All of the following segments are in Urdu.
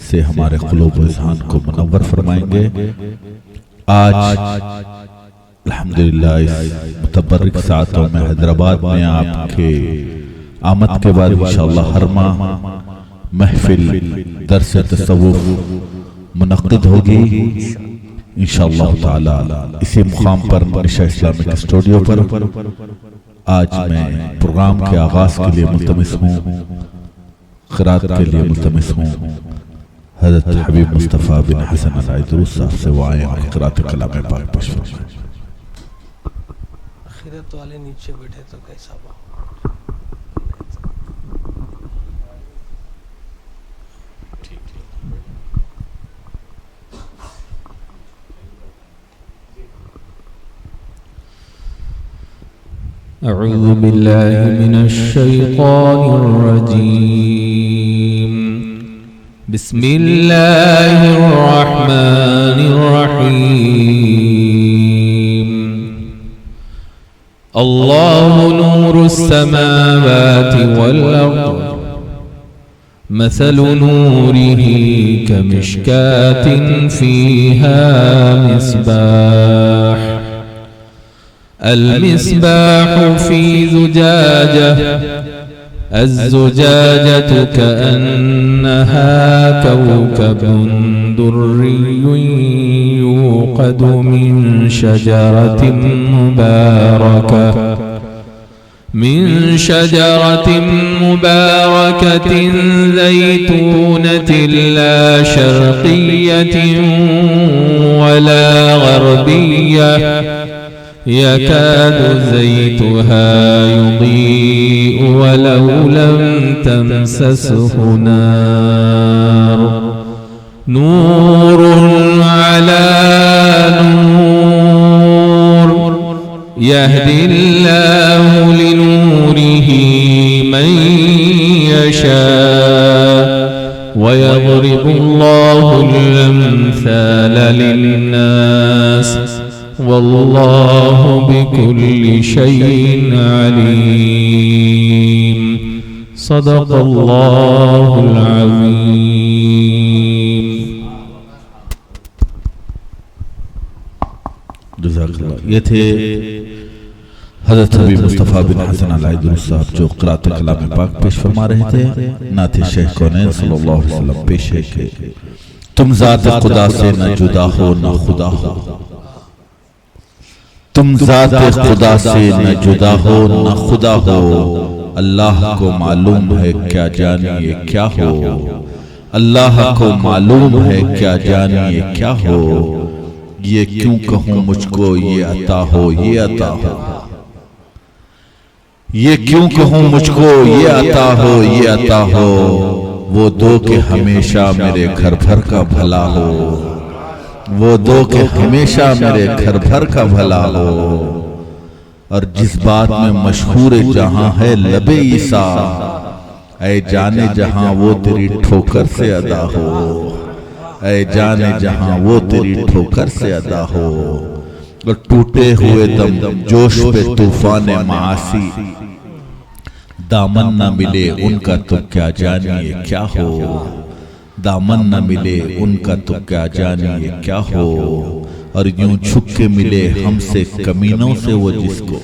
سے ہمارے قلوب و اذہان کو منور فرمائیں گے۔ آج الحمدللہ اس متبرک ساعتوں میں حیدرآباد میں آپ کے آمد کے بعد انشاءاللہ ہر ماہ محفل درس تصوف منعقد ہوگی انشاءاللہ تعالی اسی مقام پر نشہ اسلامک اسٹوڈیو پر۔ آج میں پروگرام کے آغاز کے لیے ملتمس ہوں، قرات کے لیے ملتمس ہوں حضرت حبیب مصطفیٰ بن حسن علائی درست صاحب سے وائیں اور قرات کلام پاک پیش فرمائیں۔ آخرت والے نیچے بیٹھے تو کیسا با اعوذ باللہ من الشیطان الرجیم بسم اللہ الرحمن الرحیم اللہ نور السماوات والارض مثل نوره كمشكاة فيها مصباح المصباح في زجاجة الزجاجة كأنها كوكب دري يوقد من شجرة مباركة زيتونة لا شرقية ولا غربية يكاد زيتها يضيء ولو لم تمسسه نار نور على نور يهدي الله لنوره من يشاء ويضرب الله الأمثال للناس واللہ بكل شيء علیم صدق اللہ العظیم۔ جزاک اللہ۔ یہ تھے حضرت حبیب مصطفیٰ بن حسن علائی درست صاحب جو قرات کلام پاک پیش فرما رہے تھے۔ نعت شیخ کونین صلی اللہ علیہ وسلم پیش ہے کہ تم ذات خدا سے نہ جدا ہو نہ خدا ہو، تم ذات خدا سے نہ جدا ہو نہ خدا ہو، اللہ کو معلوم ہے کیا جانیے کیا ہو، اللہ کو معلوم ہے کیا جانیے کیا ہو، یہ کیوں کہوں مجھ کو یہ عطا ہو یہ عطا ہو، یہ کیوں کہوں مجھ کو یہ عطا ہو یہ عطا ہو، وہ دو کہ ہمیشہ میرے گھر بھر کا بھلا ہو، وہ دو کہ ہمیشہ میرے گھر بھر کا بھلا ہو، اور جس بات میں مشہور جہاں ہے لب عیسیٰ، اے جانے جہاں وہ تیری ٹھوکر سے ادا ہو، اے جانے جہاں وہ تیری ٹھوکر سے ادا ہو، اور ٹوٹے ہوئے دم جوش پہ طوفان معاصی، دامن نہ ملے ان کا تو کیا جانیے کیا ہو، دامن نہ ملے ان کا تو کیا جانیے کیا ہو، اور یوں چھپ کے ملے ہم سے کمینوں سے وہ جس کو،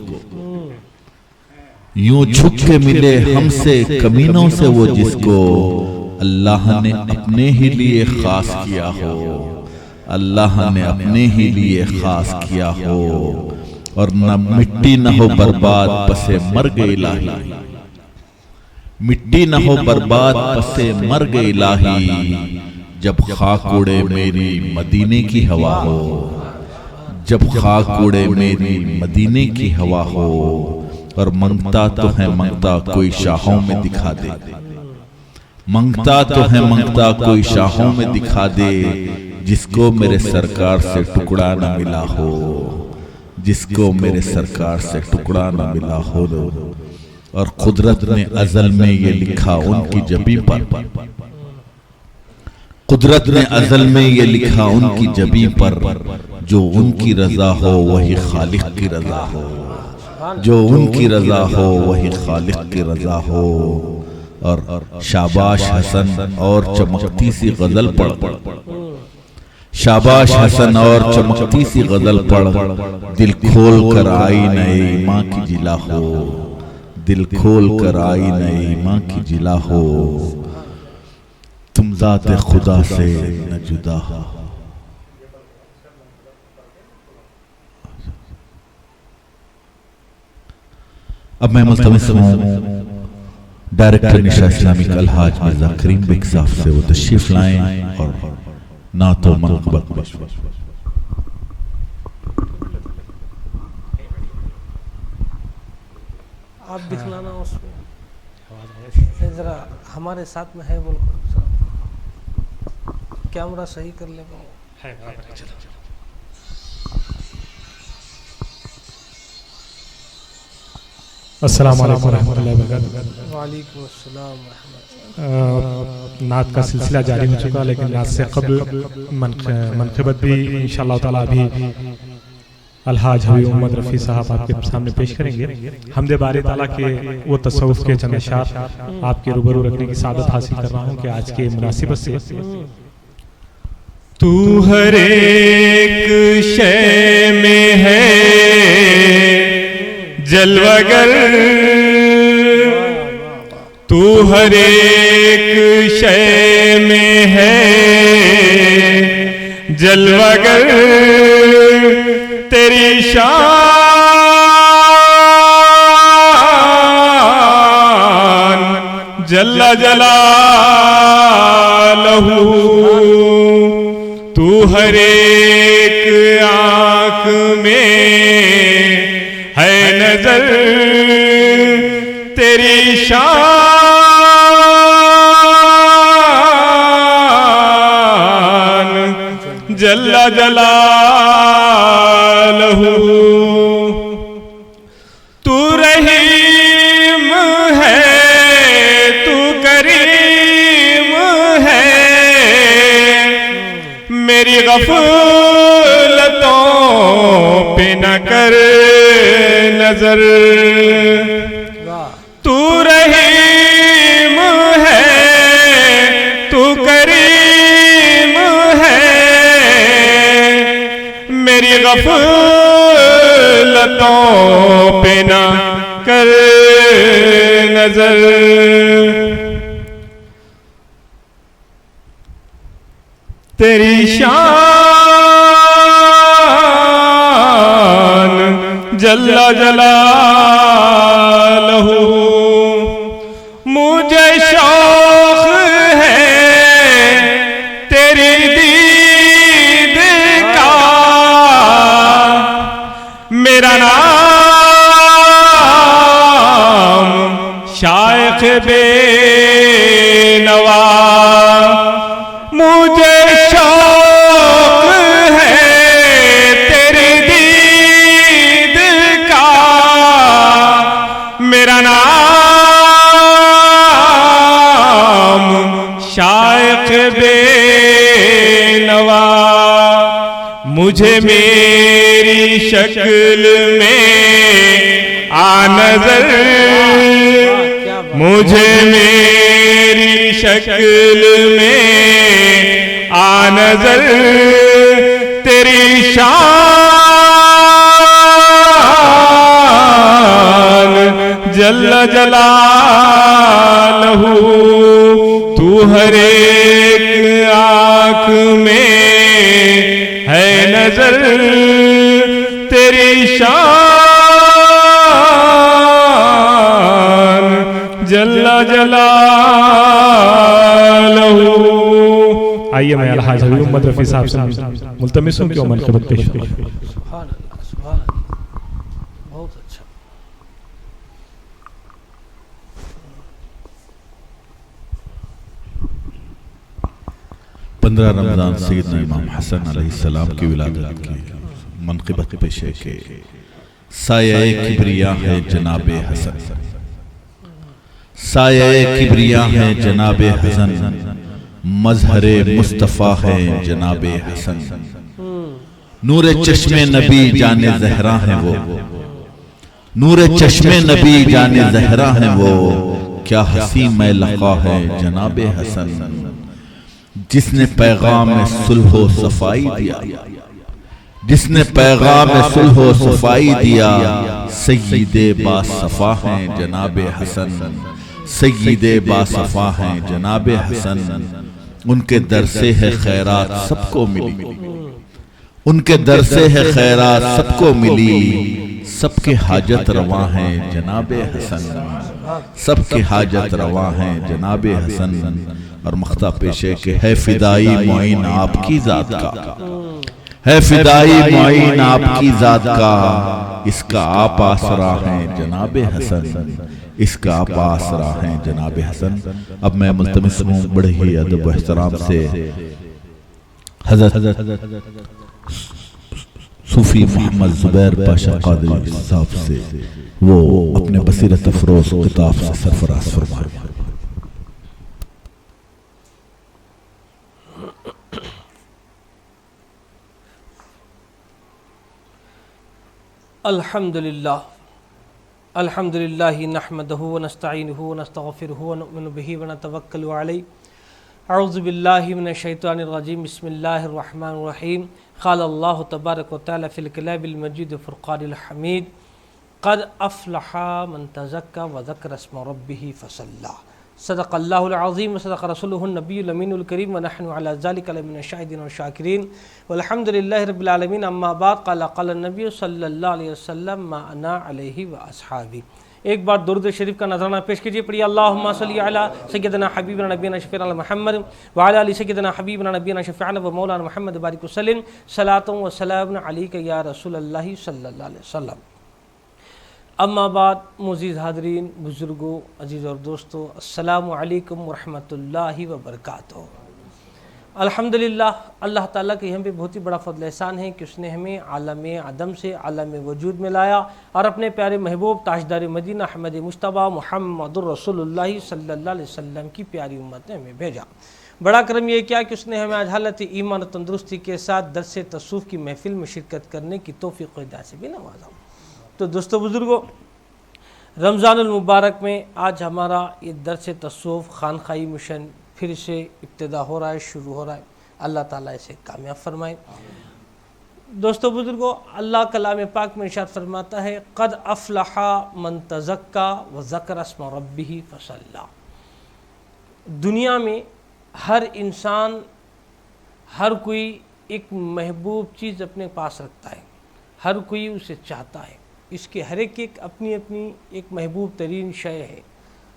یوں چھپ کے ملے ہم سے کمینوں سے وہ جس کو، اللہ نے اپنے ہی لیے خاص کیا ہو، اللہ نے اپنے ہی لیے خاص کیا ہو، اور نہ مٹی نہ ہو برباد پسے مرگ الہی، مٹی نہ ہو برباد پسے مرگ الہی، جب خاک اڑے میری مدینے کی ہوا ہو، جب خاک اڑے میری مدینے کی ہوا ہو، اور منگتا تو ہے منگتا کوئی شاہوں میں دکھا دے، منگتا تو ہے منگتا کوئی شاہوں میں دکھا دے، جس کو میرے سرکار سے ٹکڑا نہ ملا ہو، جس کو میرے سرکار سے ٹکڑا نہ ملا ہو، اور قدرت نے ازل میں یہ لکھا ان کی جبیں پر، قدرت نے ازل میں یہ لکھا ان کی جبیں پر، جو ان کی رضا ہو وہی خالق کی رضا ہو، جو ان کی رضا ہو وہی خالق کی رضا ہو، اور شاباش حسن اور چمکتی سی غزل پڑھ، شاباش حسن اور چمکتی سی غزل پڑھ، دل کھول کر آئی نئے ماں کی جلا ہو، دل کھول کر آئی نئے ماں کی جلا ہو، تم ذات خدا سے نہ جدا ہو۔ اب میں ملتمس ہوں ڈائریکٹر نشا اسلامک الحاج مرزا کریم بیگ صاحب سے وہ تشریف لائیں اور نعت و منقبت آپ دکھلانا اس میں ذرا ہمارے ساتھ میں ہے، بولو کیمرہ صحیح کر لے گا۔ السلام علیکم ورحمۃ اللہ وبرکاتہ۔ وعلیکم السلام ورحمۃ اللہ۔ نعت کا سلسلہ جاری ہو چکا، لیکن نعت سے قبل منقبت بھی انشاءاللہ تعالیٰ ابھی الحاج حبیب محمد رفیع صاحب آپ کے سامنے پیش کریں گے۔ حمد باری تعالیٰ کے وہ تصوف کے چند اشعار آپ کے روبرو رکھنے کی سعادت حاصل کر رہا ہوں کہ آج کے مناسبت سے تو ہر ایک شے میں ہے جلوہ گر، تو ہر ایک شے میں ہے جلوہ گر، تیری شان جل جلالہ، تو ہر ایک آنکھ میں ہے نظر، تیری شان جل جلالہ، تو رحیم ہے، تو کریم ہے، میری غفلتوں پہ نہ کر نظر، تو رحیم ہے، تو کریم ہے، میری غفلتوں پہ نہ کر نظر، تیری شان جل جلالہ، مجھے شوق ہے تیری دید کا، میرا نام شائخ بے نوا، مجھے شوق ہے تیری دید کا، میرا نام شائخ بے نوا، مجھے میری شکل میں آ نظر، مجھے میری شکل میں آ نظر، تیری شان جل جلالہ، تو ہر ایک آنکھ میں ہے نظر، تیری شان جل جلالہ۔ آئیے میں الحاج حبیب محمد رفیع صاحب سے ملتمس ہوں کہ وہ منقبت پیش کریں۔ سبحان اللہ، سبحان اللہ، بہت اچھا۔ 15 رمضان سیدنا امام حسن علیہ السلام کی ولادت کی منقبت پیش ہے کہ سایہ کبریا ہے جناب حسن، سایہ کبریا ہے جناب حسن، مظہر مصطفیٰ ہے جناب حسن، نور چشم نبی جان زہرا ہیں وہ، نور چشم نبی جان زہرا ہیں وہ، کیا ہنسی میں لقا ہے جناب حسن، جس نے پیغام صلح و صفائی دیا، جس نے پیغام صلح و صفائی دیا، سید باصفا ہیں جناب حسن، سید باصفا ہیں جناب حسن، ان کے در سے ہے خیرات سب کو ملی، ان کے در سے ہے خیرات سب کو ملی، سب کے حاجت رواں ہیں جناب حسن، سب کے حاجت رواں ہیں جناب حسن۔ اور مختہ پیشے کہ ہے فدائی معین آپ کی ذات کا، ہے فدائی معین آپ کی ذات کا، اس کا آپ آسرا ہیں جناب حسن، اس کا آپ آسرا ہیں جناب حسن۔ اب میں ملتمس ہوں بڑے ہی ادب و احترام سے حضرت صوفی محمد زبیر پاشا قادری صاحب سے وہ اپنے بصیرت افروز خطاب سے سرفراز فرمائیں۔ الحمدللہ الحمدللہ نحمدہ ونستعینہ ونستغفرہ ونؤمن بہ ونتوکل علیہ۔ اعوذ باللہ من الشیطان الرجیم، بسم اللہ الرحمن الرحیم۔ قال اللہ تبارک و تعالی فی الکتاب المجید فرقان الحمید، قد افلح من تزکی وذکر اسم ربہ فصلی۔ صدق اللہ العظیم وصدق رسولہ النبی الامین الکریم، ونحن علی ذلک لمن الشاہدین والشاکرین، والحمد للہ رب العالمین۔ اما بعد، قال قال النبی صلی اللہ علیہ وسلم ما انا علیہ واصحابی۔ ایک بار درود شریف کا نذرانہ پیش کیجئے، پڑھیے اللہم صلی علی سیدنا حبیبنا نبینا شفیعنا محمد وعلی آل سیدنا حبیبنا نبینا شفیعنا و مولانا محمد بارک وسلم، صلاۃ و سلام علیک یا رسول اللہ صلی اللہ علیہ وسلم۔ اما بعد، معزز حاضرین، بزرگوں، عزیز اور دوستو، السلام علیکم ورحمۃ اللہ وبرکاتہ۔ الحمدللہ، اللہ تعالیٰ کے ہم پہ بہت ہی بڑا فضل احسان ہے کہ اس نے ہمیں عالم عدم سے عالم وجود میں لایا اور اپنے پیارے محبوب تاجدار مدینہ احمد مجتبیٰ محمد الرسول اللہ صلی اللہ علیہ وسلم کی پیاری امت نے ہمیں بھیجا۔ بڑا کرم یہ کیا کہ اس نے ہمیں آج حالت ایمان و تندرستی کے ساتھ درس تصوف کی محفل میں شرکت کرنے کی توفیق و ہدایت سے بھی نوازا۔ تو دوستو بزرگوں، رمضان المبارک میں آج ہمارا یہ درس تصوف خانقاہی مشن پھر سے ابتدا ہو رہا ہے، شروع ہو رہا ہے۔ اللہ تعالیٰ اسے کامیاب فرمائے۔ دوستو بزرگوں، اللہ کلام پاک میں ارشاد فرماتا ہے قد افلح من تزکی وذکر اسم ربہ فصلی۔ دنیا میں ہر انسان، ہر کوئی ایک محبوب چیز اپنے پاس رکھتا ہے، ہر کوئی اسے چاہتا ہے، اس کے ہر ایک اپنی اپنی ایک محبوب ترین شے ہے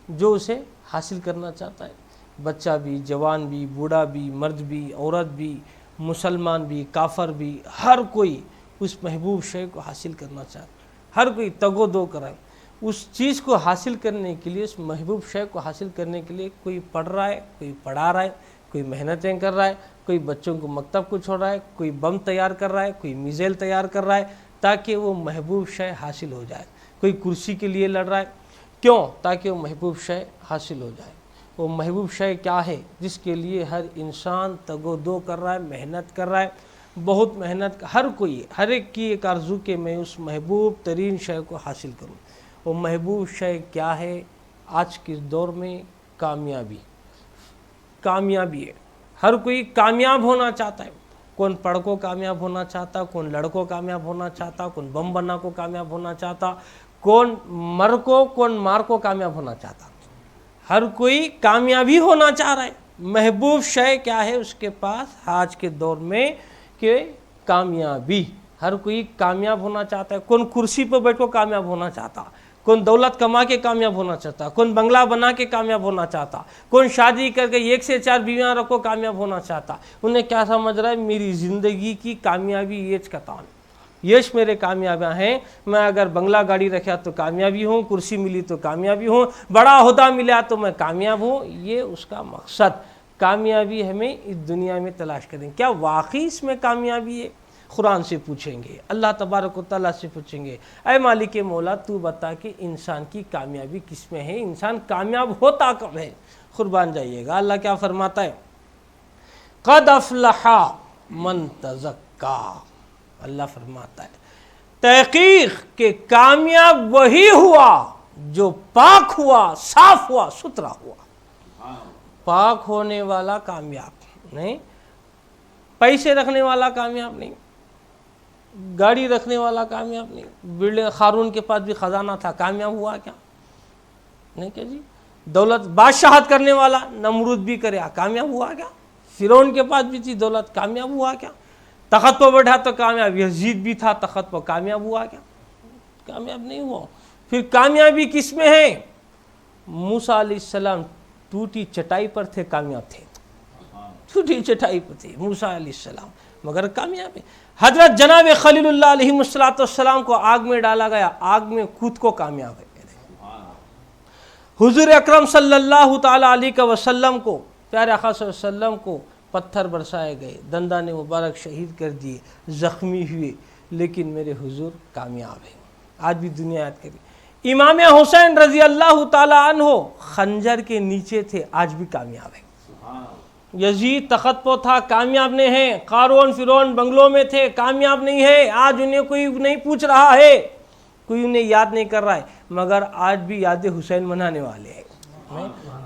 جو اسے حاصل کرنا چاہتا ہے۔ بچہ بھی، جوان بھی، بوڑھا بھی، مرد بھی، عورت بھی، مسلمان بھی، کافر بھی، ہر کوئی اس محبوب شے کو حاصل کرنا چاہتا ہے، ہر کوئی تگ و دو کرے اس چیز کو حاصل کرنے کے لیے، اس محبوب شے کو حاصل کرنے کے لیے۔ کوئی پڑھ رہا ہے، کوئی پڑھا رہا ہے، کوئی محنتیں کر رہا ہے، کوئی بچوں کو مکتب کو چھوڑ رہا ہے، کوئی بم تیار کر رہا ہے، کوئی میزائل تیار کر رہا ہے تاکہ وہ محبوب شے حاصل ہو جائے، کوئی کرسی کے لیے لڑ رہا ہے، کیوں؟ تاکہ وہ محبوب شے حاصل ہو جائے۔ وہ محبوب شے کیا ہے جس کے لیے ہر انسان تگ و دو کر رہا ہے، محنت کر رہا ہے، بہت محنت، ہر کوئی، ہر ایک کی ایک آرزو کہ میں اس محبوب ترین شے کو حاصل کروں۔ وہ محبوب شے کیا ہے؟ آج کے دور میں کامیابی ہے۔ ہر کوئی کامیاب ہونا چاہتا ہے۔ کون پڑھ کو کامیاب ہونا چاہتا، کون لڑکوں کامیاب ہونا چاہتا، کون بم بنا کو کامیاب ہونا چاہتا، کون مر کو، کون مار کو کامیاب ہونا چاہتا۔ ہر کوئی کامیابی ہونا چاہ رہا ہے۔ محبوب شے کیا ہے اس کے پاس آج کے دور میں؟ کہ کامیابی۔ ہر کوئی کامیاب ہونا چاہتا ہے۔ کون کرسی پر بیٹھ کر کامیاب ہونا چاہتا، کون دولت کما کے کامیاب ہونا چاہتا، کون بنگلہ بنا کے کامیاب ہونا چاہتا، کون شادی کر کے 1 سے 4 بیویاں رکھو کامیاب ہونا چاہتا۔ انہیں کیا سمجھ رہا ہے؟ میری زندگی کی کامیابی یہ کتان، یش میرے کامیابیاں ہیں۔ میں اگر بنگلہ گاڑی رکھا تو کامیابی ہوں، کرسی ملی تو کامیابی ہوں، بڑا عہدہ ملا تو میں کامیاب ہوں۔ یہ اس کا مقصد۔ کامیابی ہمیں اس دنیا میں تلاش کریں۔ کیا واقعی اس میں کامیابی ہے؟ قرآن سے پوچھیں گے، اللہ تبارک و تعالیٰ سے پوچھیں گے، اے مالک مولا تو بتا کہ انسان کی کامیابی کس میں ہے، انسان کامیاب ہوتا کب ہے؟ قربان جائیے گا، اللہ کیا فرماتا ہے؟ قد افلح من تزکی۔ اللہ فرماتا ہے تحقیق کہ کامیاب وہی ہوا جو پاک ہوا، صاف ہوا، ستھرا ہوا، پاک ہونے والا کامیاب نہیں، پیسے رکھنے والا کامیاب نہیں، گاڑی رکھنے والا کامیاب نہیں، بلڈنگ قارون کے پاس بھی خزانہ تھا، کامیاب ہوا کیا؟ نہیں کہ جی دولت بادشاہت کرنے والا نمرود بھی کرے، کامیاب ہوا کیا؟ فرعون کے پاس بھی تھی دولت، کامیاب ہوا کیا؟ تخت پر بیٹھا تو کامیاب، یزید بھی تھا تخت پر، کامیاب ہوا کیا؟ کامیاب نہیں ہوا۔ پھر کامیابی کس میں ہے؟ موسیٰ علیہ السلام ٹوٹی چٹائی پر تھے، کامیاب تھے، ٹوٹی چٹائی پر تھے موسیٰ علیہ السلام، مگر کامیاب ہے۔ حضرت جناب خلیل اللہ علیہ السلام کو آگ میں ڈالا گیا، آگ میں کود کو کامیاب ہے۔ حضور اکرم صلی اللہ تعالی علیہ وسلم کو، پیارے آقا صلی اللہ علیہ وسلم کو پتھر برسائے گئے، دندان مبارک شہید کر دیے، زخمی ہوئے، لیکن میرے حضور کامیاب ہیں، آج بھی دنیا یاد کری۔ امام حسین رضی اللہ تعالی عنہ خنجر کے نیچے تھے، آج بھی کامیاب ہیں۔ یزید تخت پر تھا، کامیاب نہیں ہے۔ قارون فرعون بنگلوں میں تھے، کامیاب نہیں ہے، آج انہیں کوئی نہیں پوچھ رہا ہے، کوئی انہیں یاد نہیں کر رہا ہے، مگر آج بھی یاد حسین منانے والے ہیں،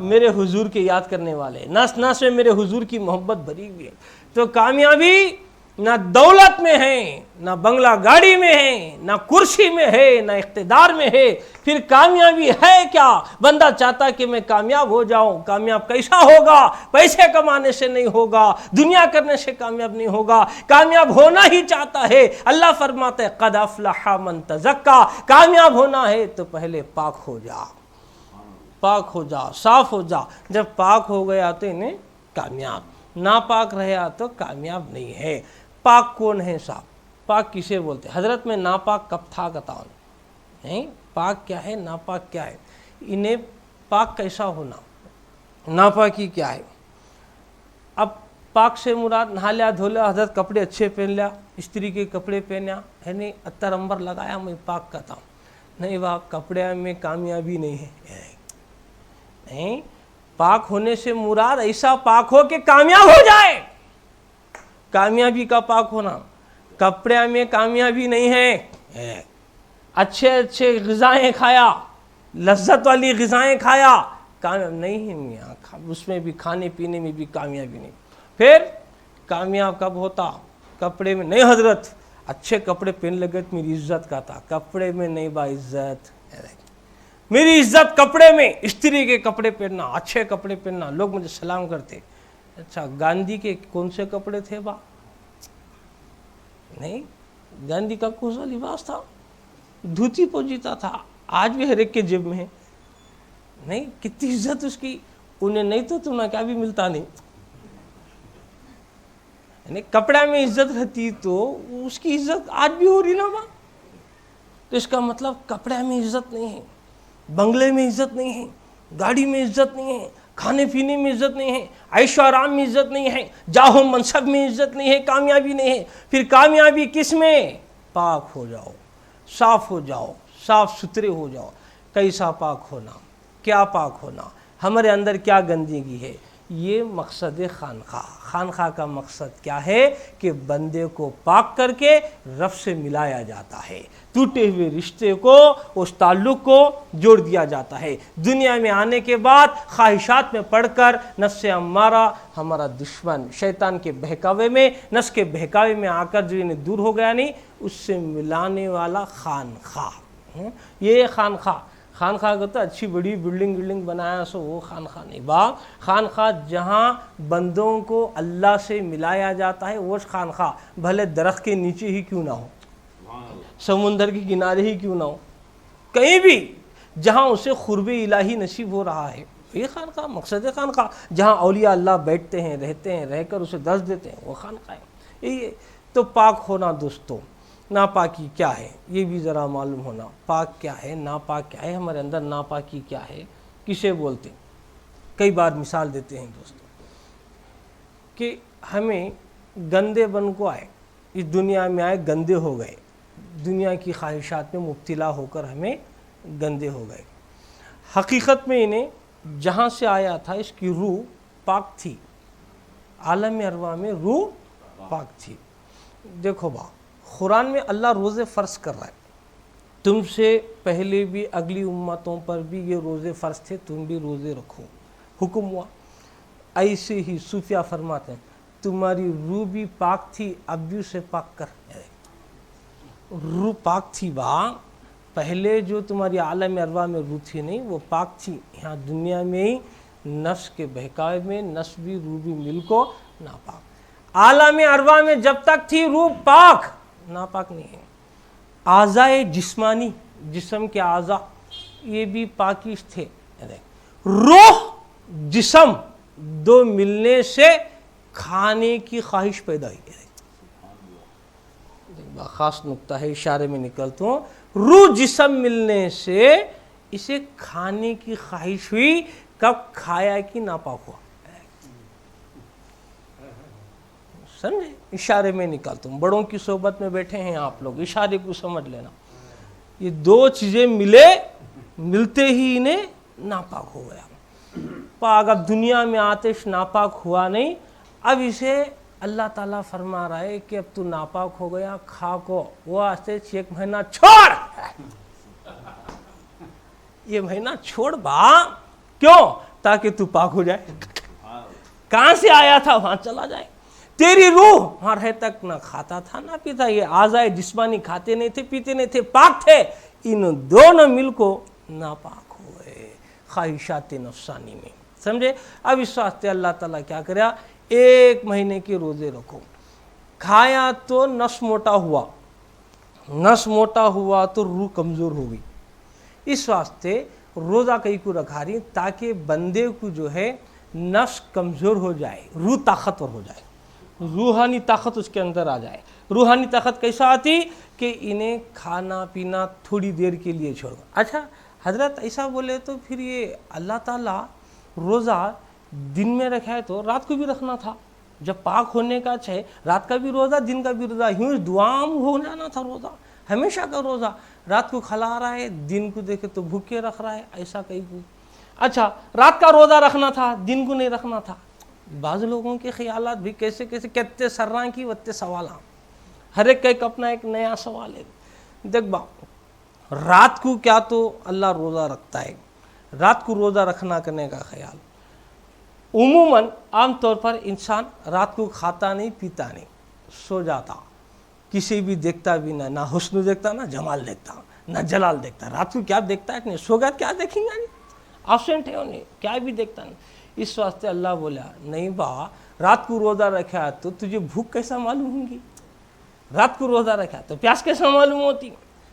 میرے حضور کے یاد کرنے والے ہیں، نس نس میں میرے حضور کی محبت بھری ہوئی ہے۔ تو کامیابی نہ دولت میں ہے، نہ بنگلہ گاڑی میں ہے، نہ کرسی میں ہے، نہ اقتدار میں ہے، پھر کامیابی ہے کیا؟ بندہ چاہتا کہ میں کامیاب ہو جاؤں، کامیاب کیسا ہوگا؟ پیسے کمانے سے نہیں ہوگا، دنیا کرنے سے کامیاب نہیں ہوگا، کامیاب ہونا ہی چاہتا ہے۔ اللہ فرماتا ہے قد افلح من تزکا، کامیاب ہونا ہے تو پہلے پاک ہو جا، پاک ہو جا، صاف ہو جا۔ جب پاک ہو گیا تو انہیں کامیاب، ناپاک رہا تو کامیاب نہیں ہے۔ پاک کون ہے صاحب؟ پاک کسے بولتے ہیں؟ حضرت میں ناپاک کب تھا بتاؤ نہیں؟ پاک کیا ہے، ناپاک کیا ہے؟ انہیں پاک کیسا ہونا، ناپاکی کیا ہے؟ اب پاک سے مراد نہا لیا، دھو لیا، حضرت کپڑے اچھے پہن لیا، استری کے کپڑے پہنیا ہے، نہیں عطر عنبر لگایا، میں پاک کہتا ہوں نہیں، وہ کپڑے میں کامیابی نہیں ہے۔ نہیں، پاک ہونے سے مراد ایسا پاک ہو کہ کامیاب ہو جائے، کامیابی کا پاک ہونا۔ کپڑے میں کامیابی نہیں ہے، اچھے اچھے غذائیں کھایا، لذت والی غذائیں کھایا، کامیاب نہیں ہے میاں، اس میں بھی کھانے پینے میں بھی کامیابی نہیں۔ پھر کامیاب کب ہوتا؟ کپڑے میں نہیں، حضرت اچھے کپڑے پہن لگے تو میری عزت کا تھا، کپڑے میں نہیں با عزت، میری عزت کپڑے میں، استری کے کپڑے پہننا، اچھے کپڑے پہننا، لوگ مجھے سلام کرتے۔ اچھا گاندھی کے کون سے کپڑے تھے با؟ نہیں، گاندھی کا کون سا لباس تھا؟ دھوتی پوجیتا تھا، آج بھی ہر ایک کے جیب میں ہے، نہیں کتنی عزت اس کی، انہیں نہیں تو تمہیں کیا بھی ملتا نہیں، یعنی کپڑے میں عزت رہتی تو اس کی عزت آج بھی ہو رہی نا با۔ تو اس کا مطلب کپڑے میں عزت نہیں ہے، بنگلے میں عزت نہیں ہے، گاڑی میں عزت نہیں ہے، کھانے پینے میں عزت نہیں ہے، عیش و آرام میں عزت نہیں ہے، جاہ و منصب میں عزت نہیں ہے، کامیابی نہیں ہے۔ پھر کامیابی کس میں؟ پاک ہو جاؤ، صاف ہو جاؤ، صاف ستھرے ہو جاؤ۔ کیسا پاک ہونا، کیا پاک ہونا، ہمارے اندر کیا گندگی ہے، یہ مقصد خانقاہ۔ خانقاہ کا مقصد کیا ہے؟ کہ بندے کو پاک کر کے رب سے ملایا جاتا ہے، ٹوٹے ہوئے رشتے کو، اس تعلق کو جوڑ دیا جاتا ہے۔ دنیا میں آنے کے بعد خواہشات میں پڑھ کر نفس امارہ، ہمارا دشمن شیطان کے بہکاوے میں، نفس کے بہکاوے میں آ کر جو انہیں دور ہو گیا نہیں، اس سے ملانے والا خانقاہ۔ یہ خانقاہ، خانقاہ کو تو اچھی بڑی بلڈنگ بنایا سو وہ خانقاہ نہیں با، خانقاہ جہاں بندوں کو اللہ سے ملایا جاتا ہے وہ خانقاہ، بھلے درخت کے نیچے ہی کیوں نہ ہو، سمندر کے کنارے ہی کیوں نہ ہو، کہیں بھی جہاں اسے قرب الہی نصیب ہو رہا ہے، یہ خانقاہ مقصد خانقاہ۔ جہاں اولیاء اللہ بیٹھتے ہیں، رہتے ہیں، رہ کر اسے درس دیتے ہیں، وہ خانقاہ ہے۔ یہ تو پاک ہونا دوستوں، ناپاکی کیا ہے یہ بھی ذرا معلوم ہونا، پاک کیا ہے، ناپاک کیا ہے، ہمارے اندر ناپاکی کیا ہے، کسے بولتے ہیں۔ کئی بار مثال دیتے ہیں دوستوں کہ ہمیں گندے بن کو آئے، اس دنیا میں آئے گندے ہو گئے، دنیا کی خواہشات میں مبتلا ہو کر ہمیں گندے ہو گئے۔ حقیقت میں انہیں جہاں سے آیا تھا اس کی روح پاک تھی، عالم ارواح میں روح پاک تھی۔ دیکھو با، قرآن میں اللہ روزے فرض کر رہا ہے، تم سے پہلے بھی اگلی امتوں پر بھی یہ روزے فرض تھے، تم بھی روزے رکھو، حکم ہوا۔ ایسے ہی صوفیہ فرماتے ہیں تمہاری روح بھی پاک تھی، اب بھی اسے پاک کر۔ روح پاک تھی وہاں، پہلے جو تمہاری عالم ارواح میں روح تھی نہیں وہ پاک تھی، یہاں دنیا میں ہی نفس کے بہکاوے میں نفس بھی روح بھی مل کو ناپاک۔ عالم ارواح میں جب تک تھی روح پاک، ناپاک نہیں ہے۔ اعضائے جسمانی، جسم کے اعضاء یہ بھی پاکیز تھے۔ روح جسم دو ملنے سے کھانے کی خواہش پیدا ہوئی۔ خاص نقطہ ہے، اشارے میں نکلتا ہوں، روح جسم ملنے سے اسے کھانے کی خواہش ہوئی، کب کھایا کہ ناپاک ہوا۔ سمجھے؟ اشارے میں نکالتا ہوں، بڑوں کی صحبت میں بیٹھے ہیں آپ لوگ، اشارے کو سمجھ لینا۔ یہ دو چیزیں ملتے ہی انہیں ناپاک ہو گیا۔ پاک اب دنیا میں آتش ناپاک ہوا نہیں، اب اسے اللہ تعالیٰ فرما رہا ہے کہ اب تو ناپاک ہو گیا، کھا کو وہ آستے 1 مہینہ چھوڑ، یہ مہینہ چھوڑ با، کیوں؟ تاکہ تو پاک ہو جائے۔ کہاں سے آیا تھا وہاں چلا جائے۔ تیری روح وہاں رہ تک نہ کھاتا تھا نہ پیتا، یہ اعضائے جسمانی کھاتے نہیں تھے پیتے نہیں تھے، پاک تھے، ان دونوں مل کو ناپاک ہوئے خواہشات نفسانی میں۔ سمجھے؟ اب اس واسطے اللہ تعالیٰ کیا کریا، 1 مہینے کے روزے رکھو۔ کھایا تو نفس موٹا ہوا، نفس موٹا ہوا تو روح کمزور ہو گئی، اس واسطے روزہ کئی کو رکھا رہی تاکہ بندے کو جو ہے نفس کمزور ہو جائے، روح طاقتور ہو جائے، روحانی طاقت اس کے اندر آ جائے۔ روحانی طاقت کیسا آتی کہ انہیں کھانا پینا تھوڑی دیر کے لیے چھوڑ۔ اچھا حضرت ایسا بولے تو پھر یہ اللہ تعالیٰ روزہ دن میں رکھا ہے تو رات کو بھی رکھنا تھا، جب پاک ہونے کا چاہے رات کا بھی روزہ دن کا بھی روزہ، یوں دعام ہو جانا تھا روزہ، ہمیشہ کا روزہ۔ رات کو کھلا رہا ہے، دن کو دیکھے تو بھوکے رکھ رہا ہے، ایسا کہیں کو۔ اچھا رات کا روزہ رکھنا تھا، دن کو نہیں رکھنا تھا۔ بعض لوگوں کے خیالات بھی کیسے کہتے سرراں کی وتے سوالاں، ہر ایک کا ایک اپنا ایک نیا سوال ہے۔ دیکھ با، رات کو کیا تو اللہ روزہ رکھتا ہے، رات کو روزہ رکھنا کرنے کا خیال۔ عموماً عام طور پر انسان رات کو کھاتا نہیں پیتا نہیں، سو جاتا، کسی بھی دیکھتا بھی نہ حسن دیکھتا نہ جمال دیکھتا نہ جلال دیکھتا۔ رات کو کیا دیکھتا ہے، سو گیا کیا دیکھیں گا، آبسینٹ ہے انہیں، کیا بھی دیکھتا نہیں۔ اس واسطے اللہ بولا نہیں با، رات کو روزہ رکھا تو تجھے بھوک کیسا معلوم ہوگی، رات کو روزہ رکھا تو پیاس کیسا معلوم ہوتی،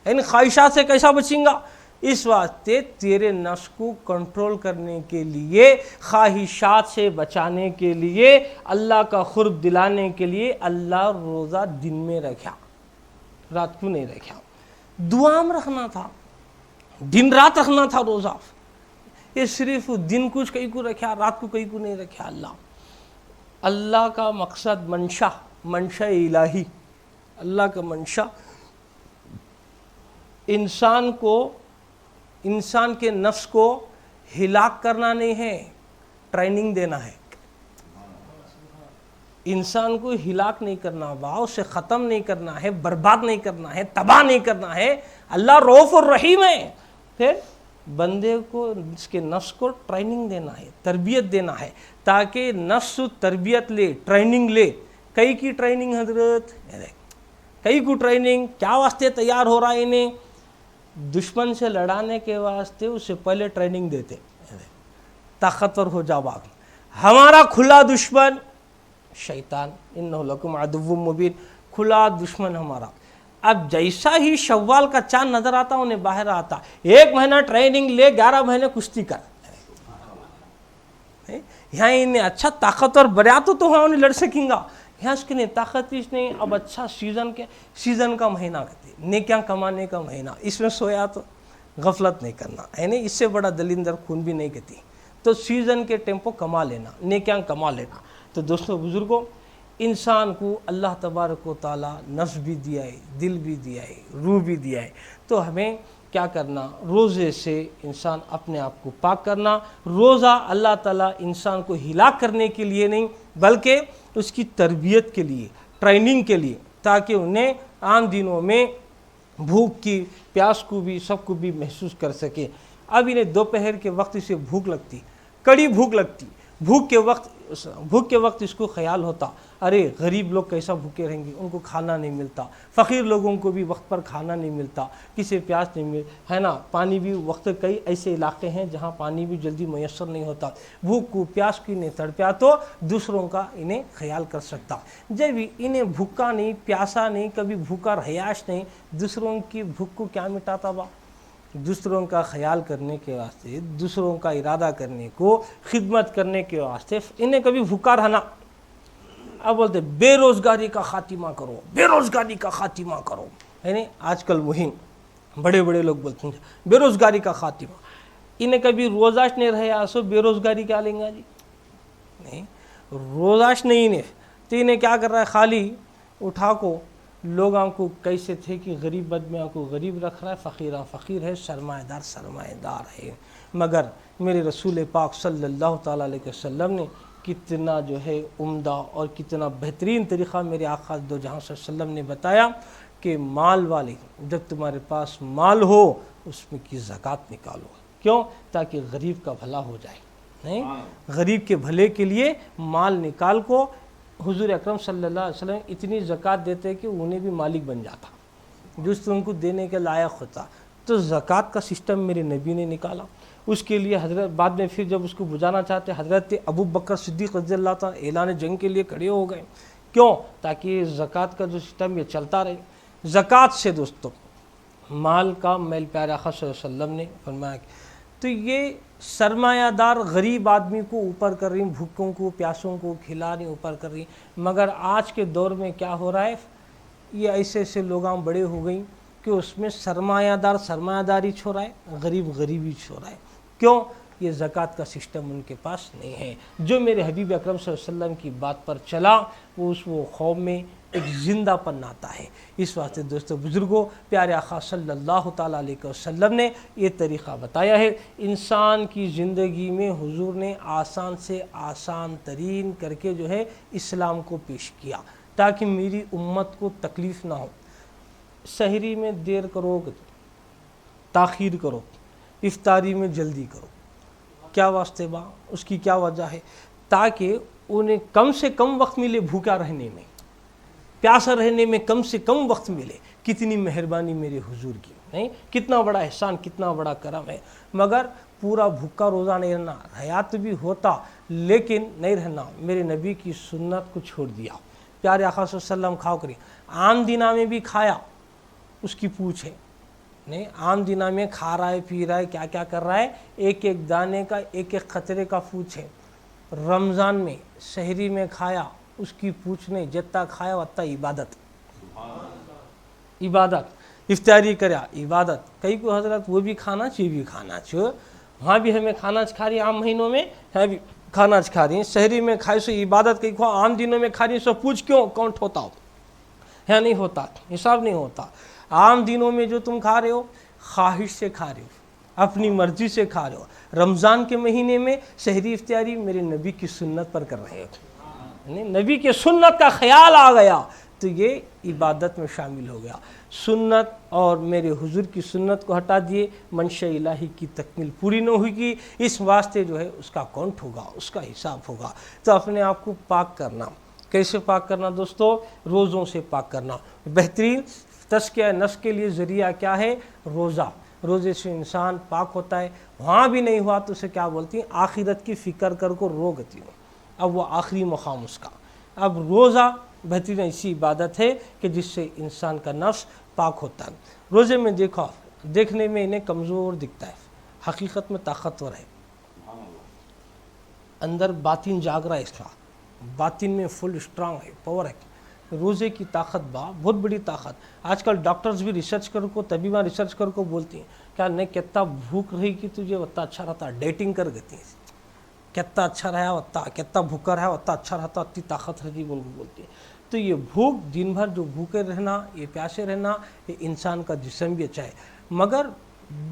یعنی خواہشات سے کیسا بچیں گا۔ اس واسطے تیرے نفس کو کنٹرول کرنے کے لیے، خواہشات سے بچانے کے لیے، اللہ کا قرب دلانے کے لیے اللہ روزہ دن میں رکھا، رات کو نہیں رکھا۔ دعام رکھنا تھا، دن رات رکھنا تھا روزہ، یہ صرف دن کچھ کئی کو رکھا، رات کو کئی کو نہیں رکھا۔ اللہ کا مقصد منشا الہی، اللہ کا منشا انسان کے نفس کو ہلاک کرنا نہیں ہے، ٹریننگ دینا ہے۔ انسان کو ہلاک نہیں کرنا، واؤ سے ختم نہیں کرنا ہے، برباد نہیں کرنا ہے، تباہ نہیں کرنا ہے۔ اللہ رؤوف الرحیم ہے، پھر بندے کو اس کے نفس کو ٹریننگ دینا ہے، تربیت دینا ہے، تاکہ نفس تربیت لے، ٹریننگ لے۔ کئی کی ٹریننگ حضرت، کئی کو ٹریننگ کیا واسطے تیار ہو رہا ہے انہیں، دشمن سے لڑانے کے واسطے اس سے پہلے ٹریننگ دیتے، طاقتور ہو جا باغ۔ ہمارا کھلا دشمن شیطان، انہ لکم عدو مبین، کھلا دشمن ہمارا۔ اب جیسا ہی شوال کا چاند نظر آتا انہیں باہر آتا، 1 مہینہ ٹریننگ لے، 11 مہینے کشتی کر۔ یہاں انہیں اچھا طاقتور بریا تو ہاں انہیں لڑ سکیں گا، یہاں اس کے لیے طاقت اس نہیں۔ اب اچھا سیزن کا مہینہ کہتے ہیں، نیکیاں کمانے کا مہینہ، اس میں سویا تو غفلت نہیں کرنا، یعنی اس سے بڑا دلندر خون بھی نہیں کہتی، تو سیزن کے ٹیمپو کما لینا، نیکیاں کما لینا۔ تو دوستو بزرگوں، انسان کو اللہ تبارک و تعالیٰ نفس بھی دیا ہے، دل بھی دیا ہے، روح بھی دیا ہے، تو ہمیں کیا کرنا، روزے سے انسان اپنے آپ کو پاک کرنا۔ روزہ اللہ تعالیٰ انسان کو ہلاک کرنے کے لیے نہیں بلکہ اس کی تربیت کے لیے، ٹریننگ کے لیے، تاکہ انہیں عام دنوں میں بھوک کی پیاس کو بھی سب کو بھی محسوس کر سکے. اب انہیں دوپہر کے وقت اسے بھوک لگتی, کڑی بھوک لگتی. بھوک کے وقت اس کو خیال ہوتا, ارے غریب لوگ کیسا بھوکے رہیں گے, ان کو کھانا نہیں ملتا, فقیر لوگوں کو بھی وقت پر کھانا نہیں ملتا, کسی پیاس نہیں مل ہے نا, پانی بھی وقت, کئی ایسے علاقے ہیں جہاں پانی بھی جلدی میسر نہیں ہوتا. بھوک کو پیاس کی انہیں تڑپیا تو دوسروں کا انہیں خیال کر سکتا. جب انہیں بھوکا نہیں, پیاسا نہیں, کبھی بھوکا رہائش نہیں, دوسروں کی بھوک کو کیا مٹاتا با؟ دوسروں کا خیال کرنے کے واسطے, دوسروں کا ارادہ کرنے کو, خدمت کرنے کے واسطے انہیں کبھی بھوکا رہنا. اب بولتے بے روزگاری کا خاتمہ کرو, بے روزگاری کا خاتمہ کرو, ہے نہیں. آج کل مہم بڑے بڑے لوگ بولتے ہیں بے روزگاری کا خاتمہ. انہیں کبھی روزاش نہیں رہے آسو بے روزگاری کیا لیں گا جی؟ نہیں, روزاش نہیں انہیں تو انہیں کیا کر رہا ہے, خالی اٹھا کو لوگوں کو کیسے تھے کہ غریب بدمیاں کو غریب رکھ رہا ہے, فقیراں فقیر ہے, سرمایہ دار ہے. مگر میرے رسول پاک صلی اللہ تعالیٰ علیہ وسلم نے کتنا جو ہے عمدہ اور کتنا بہترین طریقہ میرے آقا دو جہاں صلی اللہ علیہ وسلم نے بتایا کہ مال والے, جب تمہارے پاس مال ہو اس میں کی زکوٰۃ نکالو. کیوں؟ تاکہ غریب کا بھلا ہو جائے. نہیں, غریب کے بھلے کے لیے مال نکال کو. حضور اکرم صلی اللہ علیہ وسلم اتنی زکوٰۃ دیتے کہ انہیں بھی مالک بن جاتا, جس ان کو دینے کے لائق ہوتا. تو زکوٰۃ کا سسٹم میرے نبی نے نکالا. اس کے لیے حضرت بعد میں پھر جب اس کو بجانا چاہتے حضرت ابو بکر صدیق رضی اللہ تعالیٰ اعلان جنگ کے لیے کھڑے ہو گئے. کیوں؟ تاکہ زکوٰۃ کا جو سسٹم یہ چلتا رہے. زکوٰۃ سے دوستو مال کا میل پیارے آقا صلی اللہ علیہ وسلم نے فرمایا. تو یہ سرمایہ دار غریب آدمی کو اوپر کر رہی, بھوکوں کو پیاسوں کو کھلا رہی, اوپر کر رہی. مگر آج کے دور میں کیا ہو رہا ہے, یہ ایسے ایسے لوگاں بڑے ہو گئیں کہ اس میں سرمایہ دار سرمایہ داری چھوڑ رہا ہے, غریب غریبی چھوڑ رہا ہے. کیوں؟ یہ زکوٰۃ کا سسٹم ان کے پاس نہیں ہے. جو میرے حبیب اکرم صلی اللہ علیہ وسلم کی بات پر چلا وہ قوم میں ایک زندہ پن آتا ہے. اس واسطے دوستو بزرگوں, پیارے آقا صلی اللہ تعالیٰ علیہ وسلم نے یہ طریقہ بتایا ہے. انسان کی زندگی میں حضور نے آسان سے آسان ترین کر کے جو ہے اسلام کو پیش کیا تاکہ میری امت کو تکلیف نہ ہو. سحری میں دیر کرو, تاخیر کرو, افطاری میں جلدی کرو, کیا واسطے با؟ اس کی کیا وجہ ہے؟ تاکہ انہیں کم سے کم وقت ملے بھوکا رہنے میں, پیاسا رہنے میں کم سے کم وقت ملے. کتنی مہربانی میرے حضور کی, نہیں کتنا بڑا احسان, کتنا بڑا کرم ہے. مگر پورا بھوکا روزہ نہیں رہنا, حیات بھی ہوتا لیکن نہیں رہنا. میرے نبی کی سنت کو چھوڑ دیا. پیارے آقا صلی اللہ علیہ وسلم کھاؤ کری, عام دنوں میں بھی کھایا, اس کی پوچھ ہے. نہیں, عام دنوں میں کھا رہا ہے, پی رہا ہے, کیا کیا کر رہا ہے, ایک ایک دانے کا ایک ایک قطرے کا پوچھ ہے. رمضان میں سحری میں کھایا, اس کی پوچھ نہیں, جتنا کھایا اتنا عبادت. افطاری کریا عبادت. کئی کو حضرت وہ بھی کھانا چاہیے, بھی کھانا چاہیے, وہاں بھی ہمیں کھانا کھا رہی, عام مہینوں میں ہے بھی کھانا کھا رہی ہیں. سحری میں کھائے سو عبادت, کئی کو عام دنوں میں کھا رہی سو پوچھ کیوں کاؤنٹ ہوتا ہو ہے, نہیں ہوتا, حساب نہیں ہوتا. عام دنوں میں جو تم کھا رہے ہو خواہش سے کھا رہے ہو, اپنی مرضی سے کھا رہے ہو. رمضان کے مہینے میں سحری افطاری میرے نبی کی سنت پر کر رہے ہو, نبی کے سنت کا خیال آ گیا تو یہ عبادت میں شامل ہو گیا. سنت اور میرے حضور کی سنت کو ہٹا دیے, منشا الہی کی تکمیل پوری نہ ہوگی. اس واسطے جو ہے اس کا کاؤنٹ ہوگا, اس کا حساب ہوگا. تو اپنے آپ کو پاک کرنا, کیسے پاک کرنا دوستو؟ روزوں سے پاک کرنا. بہترین تزکیہ نفس کے لیے ذریعہ کیا ہے؟ روزہ. روزے سے انسان پاک ہوتا ہے. وہاں بھی نہیں ہوا تو اسے کیا بولتی ہیں؟ آخرت کی فکر کر کو رو گتی ہوں. اب وہ آخری مقام اس کا. اب روزہ بہترین ایسی عبادت ہے کہ جس سے انسان کا نفس پاک ہوتا ہے. روزے میں دیکھنے میں انہیں کمزور دکھتا ہے, حقیقت میں طاقتور ہے. اندر باطن جاگ رہا ہے, اس کا باطن میں فل اسٹرانگ ہے, پاور ہے. روزے کی طاقت بہت بڑی طاقت. آج کل ڈاکٹرز بھی ریسرچ کر کو, طبیبہ ریسرچ کر کو بولتی ہیں کیا نہیں کتنا بھوک رہی کہ تجھے اتنا اچھا رہتا. ڈیٹنگ کر گتی ہیں, کتنا اچھا رہا اتنا, کتنا بھوکا رہا اتنا اچھا رہتا, اتنی طاقت رہتی بولتی ہیں. تو یہ بھوک دن بھر جو بھوکے رہنا, یہ پیاسے رہنا, یہ انسان کا جسم بھی اچھا ہے. مگر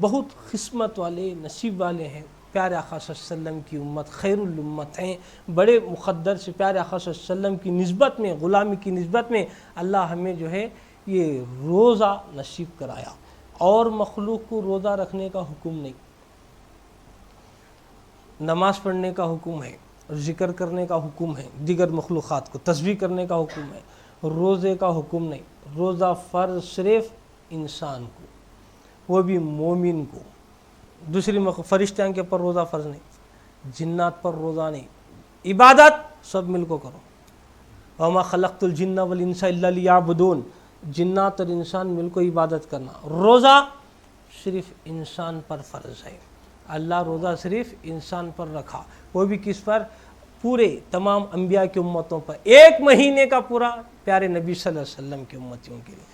بہت قسمت والے نصیب والے ہیں. پیارے آقا صلی اللہ علیہ وسلم کی امت خیر الامت ہیں. بڑے مقدر سے پیارے آقا صلی اللہ علیہ وسلم کی نسبت میں, غلامی کی نسبت میں اللہ ہمیں جو ہے یہ روزہ نصیب کرایا، اور مخلوق کو روزہ رکھنے کا حکم نہیں، نماز پڑھنے کا حکم ہے، ذکر کرنے کا حکم ہے، دیگر مخلوقات کو تسبیح کرنے کا حکم ہے، روزے کا حکم نہیں۔ روزہ فرض صرف انسان کو، وہ بھی مومن کو، دوسری فرشتوں کے پر روزہ فرض نہیں، جنات پر روزہ نہیں۔ عبادت سب مل کو کرو، وما خلقت الجن والانس الا لیعبدون، جنات اور انسان مل کو عبادت کرنا۔ روزہ صرف انسان پر فرض ہے، اللہ روزہ صرف انسان پر رکھا، وہ بھی کس پر؟ پورے تمام انبیاء کی امتوں پر، ایک مہینے کا پورا پیارے نبی صلی اللہ علیہ وسلم کی امتیوں کے لیے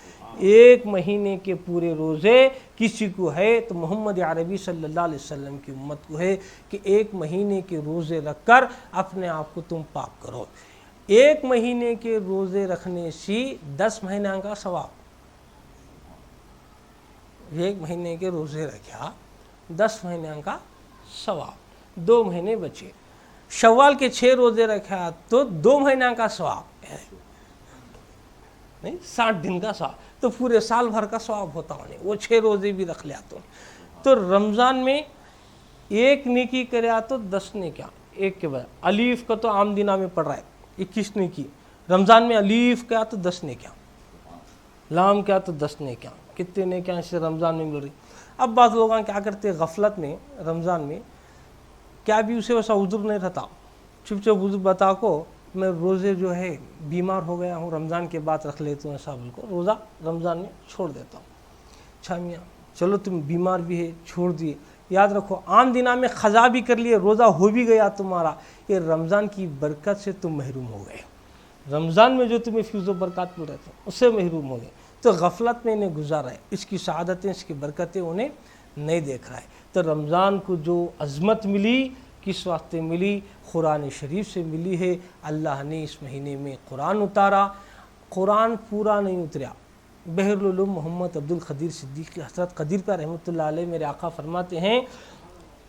ایک مہینے کے پورے روزے کسی کو ہے تو محمد عربی صلی اللہ علیہ وسلم کی امت کو ہے کہ ایک مہینے کے روزے رکھ کر اپنے آپ کو تم پاک کرو۔ ایک مہینے کے روزے رکھنے سے 10 مہینے کا ثواب، ایک مہینے کے روزے رکھا 10 مہینے کا ثواب، 2 مہینے بچے۔ شوال کے 6 روزے رکھا تو 2 مہینے کا ثواب نہیں، 60 دن کا ثواب، تو پورے سال بھر کا ثواب ہوتا انہیں، وہ 6 روزے بھی رکھ لیا تو رمضان میں ایک نیکی کریا تو 10 نیکیاں ایک کے بعد۔ الف کا تو عام دنہ میں پڑھ رہا ہے 21 نیکی، رمضان میں الف کیا تو 10 نیکیاں، لام کیا تو 10 نیکیاں، کتنے نیکیاں اس سے رمضان میں مل رہی۔ اب بعض لوگ کیا کرتے غفلت میں رمضان میں، کیا بھی اسے ویسا عذر نہیں رہتا، چپ عذر بتا کو میں روزے جو ہے بیمار ہو گیا ہوں، رمضان کے بعد رکھ لیتا ہوں، ایسا بالکل روزہ رمضان میں چھوڑ دیتا ہوں۔ اچھا میاں چلو تم بیمار بھی ہے چھوڑ دیے، یاد رکھو عام دنہ میں قضا بھی کر لیے، روزہ ہو بھی گیا تمہارا، یہ رمضان کی برکت سے تم محروم ہو گئے، رمضان میں جو تمہیں فیض و برکات مل رہے تھے اس سے محروم ہو گئے، تو غفلت میں انہیں گزارا ہے، اس کی سعادتیں اس کی برکتیں انہیں نہیں دیکھ رہا ہے۔ تو رمضان کو جو عظمت ملی کس واسطے ملی؟ قرآن شریف سے ملی ہے۔ اللہ نے اس مہینے میں قرآن اتارا، قرآن پورا نہیں اتریا۔ بحر العلوم محمد عبد القدیر صدیقی حضرت قدیر پر رحمۃ اللہ علیہ میرے آقا فرماتے ہیں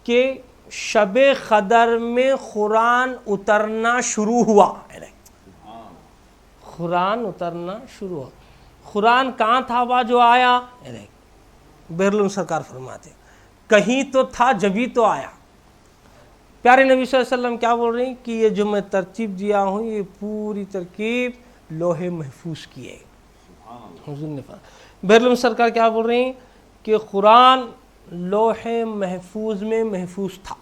کہ شب قدر میں قرآن اترنا شروع ہوا، قرآن اترنا شروع ہوا۔ قرآن کہاں تھا وہ جو آیا؟ بحر العلوم سرکار فرماتے کہیں تو تھا جبھی تو آیا۔ پیارے نبی صلی اللہ علیہ وسلم کیا بول رہے ہیں کہ یہ جو میں ترتیب دیا ہوں یہ پوری ترکیب لوح محفوظ کی ہے، حضور نے فرمایا۔ بحر العلوم سرکار کیا بول رہے ہیں کہ قرآن لوح محفوظ میں محفوظ تھا،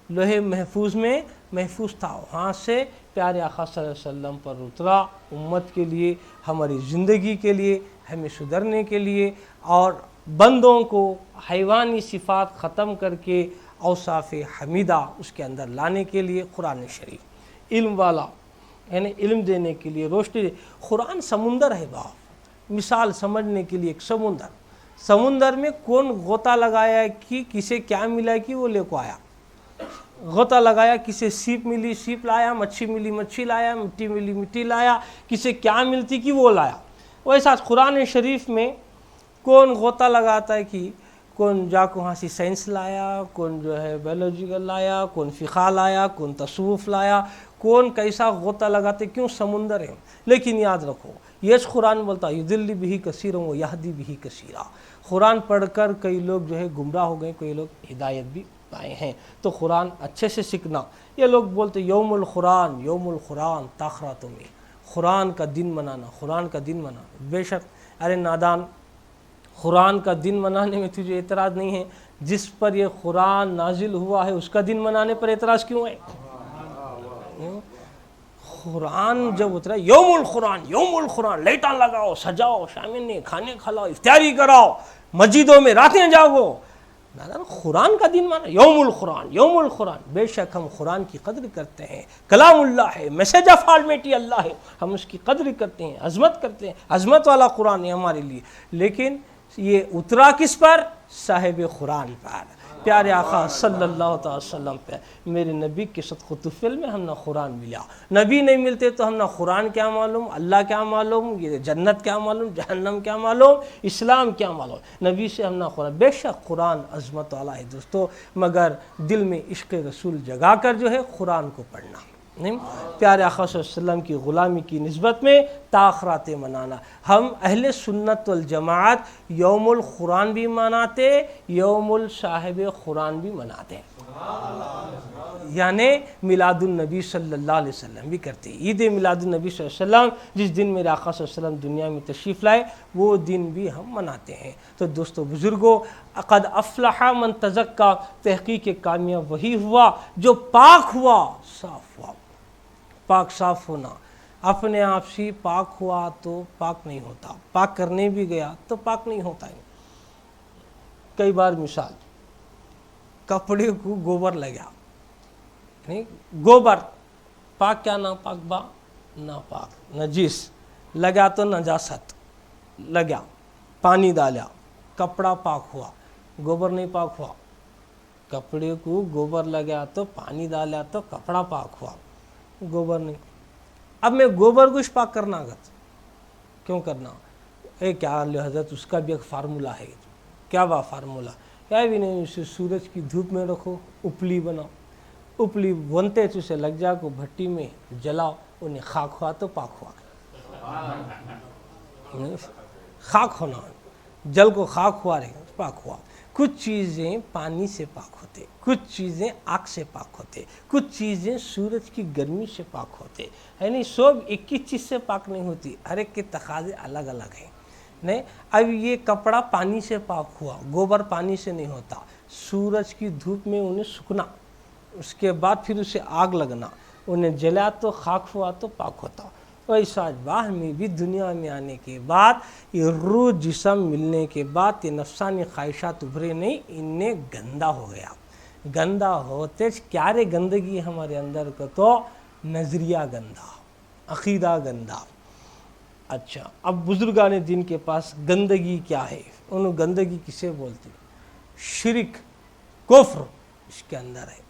لوح محفوظ میں محفوظ تھا، وہاں سے پیارے آقا صلی اللہ علیہ وسلم پر اترا، امت کے لیے، ہماری زندگی کے لیے، ہمیں سدھرنے کے لیے، اور بندوں کو حیوانی صفات ختم کر کے اوصاف حمیدہ اس کے اندر لانے کے لیے قرآن شریف علم والا، یعنی علم دینے کے لیے، روشنی۔ قرآن سمندر ہے باپ، مثال سمجھنے کے لیے ایک سمندر میں کون غوطہ لگایا کہ کسے کیا ملا کہ وہ لے کو آیا، غوطہ لگایا کسے سیپ ملی سیپ لایا، مچھی ملی مچھی لایا، مٹی ملی مٹی لایا، کسے کیا ملتی کہ وہ لایا۔ ویسا قرآن شریف میں کون غوطہ لگاتا ہے کہ کون جا کو وہاں سے سائنس لایا، کون جو ہے بایولوجیکل لایا، کون فقہ لایا، کون تصوف لایا، کون کیسا غوطہ لگاتے، کیوں سمندر ہے۔ لیکن یاد رکھو یہ قرآن بولتا یضل بہ کثیرا و یہدی بہ کثیرا، قرآن پڑھ کر کئی لوگ جو ہے گمراہ ہو گئے، کئی لوگ ہدایت بھی پائے ہیں۔ تو قرآن اچھے سے سیکھنا۔ یہ لوگ بولتے یوم القرآن تاخراتوں میں قرآن کا دن منانا، قرآن کا دن منانا۔ بے شک ارے نادان، قرآن کا دن منانے میں تجھے اعتراض نہیں ہے، جس پر یہ قرآن نازل ہوا ہے اس کا دن منانے پر اعتراض کیوں ہے؟ قرآن جب اترا یوم القرآن لائٹاں لگاؤ، سجاؤ، شامل کھانے کھلاؤ، افطاری کراؤ، مسجدوں میں راتیں جاگو، قرآن کا دن مانا یوم القرآن۔ بے شک ہم قرآن کی قدر کرتے ہیں، کلام اللہ ہے، میسج آف آلمیٹی اللہ ہے، ہم اس کی قدر کرتے ہیں، عظمت کرتے ہیں، عظمت والا قرآن ہے ہمارے لیے۔ لیکن یہ اترا کس پر؟ صاحب قرآن پر، پیارے آقا صلی اللہ تعالی وسلم پہ۔ میرے نبی کے صدقہ طفیل میں ہم نہ قرآن ملا، نبی نہیں ملتے تو ہم نہ قرآن کیا معلوم، اللہ کیا معلوم، یہ جنت کیا معلوم، جہنم کیا معلوم، اسلام کیا معلوم، نبی سے ہم نہ قرآن۔ بے شک قرآن عظمت والا ہے دوستو، مگر دل میں عشق رسول جگا کر جو ہے قرآن کو پڑھنا۔ نہیں، پیارے آقا صلی اللہ علیہ وسلم کی غلامی کی نسبت میں تاخرات منانا. ہم اہل سنت والجماعت یوم القرآن بھی مناتے، یوم الصاحب قرآن بھی مناتے، یعنی میلاد النبی صلی اللہ علیہ وسلم بھی کرتے. عید میلاد النبی صلی اللہ علیہ وسلم جس دن میرے آقا صلی اللہ علیہ وسلم دنیا میں تشریف لائے وہ دن بھی ہم مناتے ہیں. تو دوستو بزرگوں، قد افلح من تزکا، تحقیق کامیاب وہی ہوا جو پاک ہوا، صاف ہوا. پاک صاف ہونا، اپنے آپ سے پاک ہوا تو پاک نہیں ہوتا، پاک کرنے بھی گیا تو پاک نہیں ہوتا ہے. کئی بار مثال، کپڑے کو گوبر لگا، نہیں گوبر پاک کیا ناپاک با ناپاک نجیس لگا تو نجاست لگا، پانی ڈالا کپڑا پاک ہوا، گوبر نہیں پاک ہوا. کپڑے کو گوبر لگا تو پانی ڈالا تو کپڑا پاک ہوا، گوبر نہیں. اب میں گوبر کو پاک کرنا گت کیوں کرنا؟ کیا حضرت اس کا بھی ایک فارمولہ ہے. کیا با فارمولہ؟ کیا بھی نہیں، اسے سورج کی دھوپ میں رکھو، اپلی بناؤ، اپلی بنتے تو اسے لگ جا کو بھٹی میں جلاؤ، انہیں خاک ہوا تو پاک ہوا. خاک ہونا، جل کو خاک ہوا رہے گا پاک ہوا. کچھ چیزیں پانی سے پاک ہوتے، کچھ چیزیں آگ سے پاک ہوتے، کچھ چیزیں سورج کی گرمی سے پاک ہوتے. یعنی سب ایک ہی چیز سے پاک نہیں ہوتی، ہر ایک کے تقاضے الگ الگ ہیں. نہیں، اب یہ کپڑا پانی سے پاک ہوا، گوبر پانی سے نہیں ہوتا. سورج کی دھوپ میں انہیں سکنا، اس کے بعد پھر اسے آگ لگنا، انہیں جلا تو خاک ہوا تو پاک ہوتا. ویسا باہ میں بھی دنیا میں آنے کے بعد، یہ روح جسم ملنے کے بعد یہ نفسانی خواہشات ابھرے نہیں، انہیں گندا ہو گیا. گندا ہوتے کیا رے گندگی ہمارے اندر کا؟ تو نظریہ گندا، عقیدہ گندا. اچھا، اب بزرگان دین کے پاس گندگی کیا ہے؟ انہوں گندگی کسے بولتے؟ شرک، کفر اس کے اندر ہے.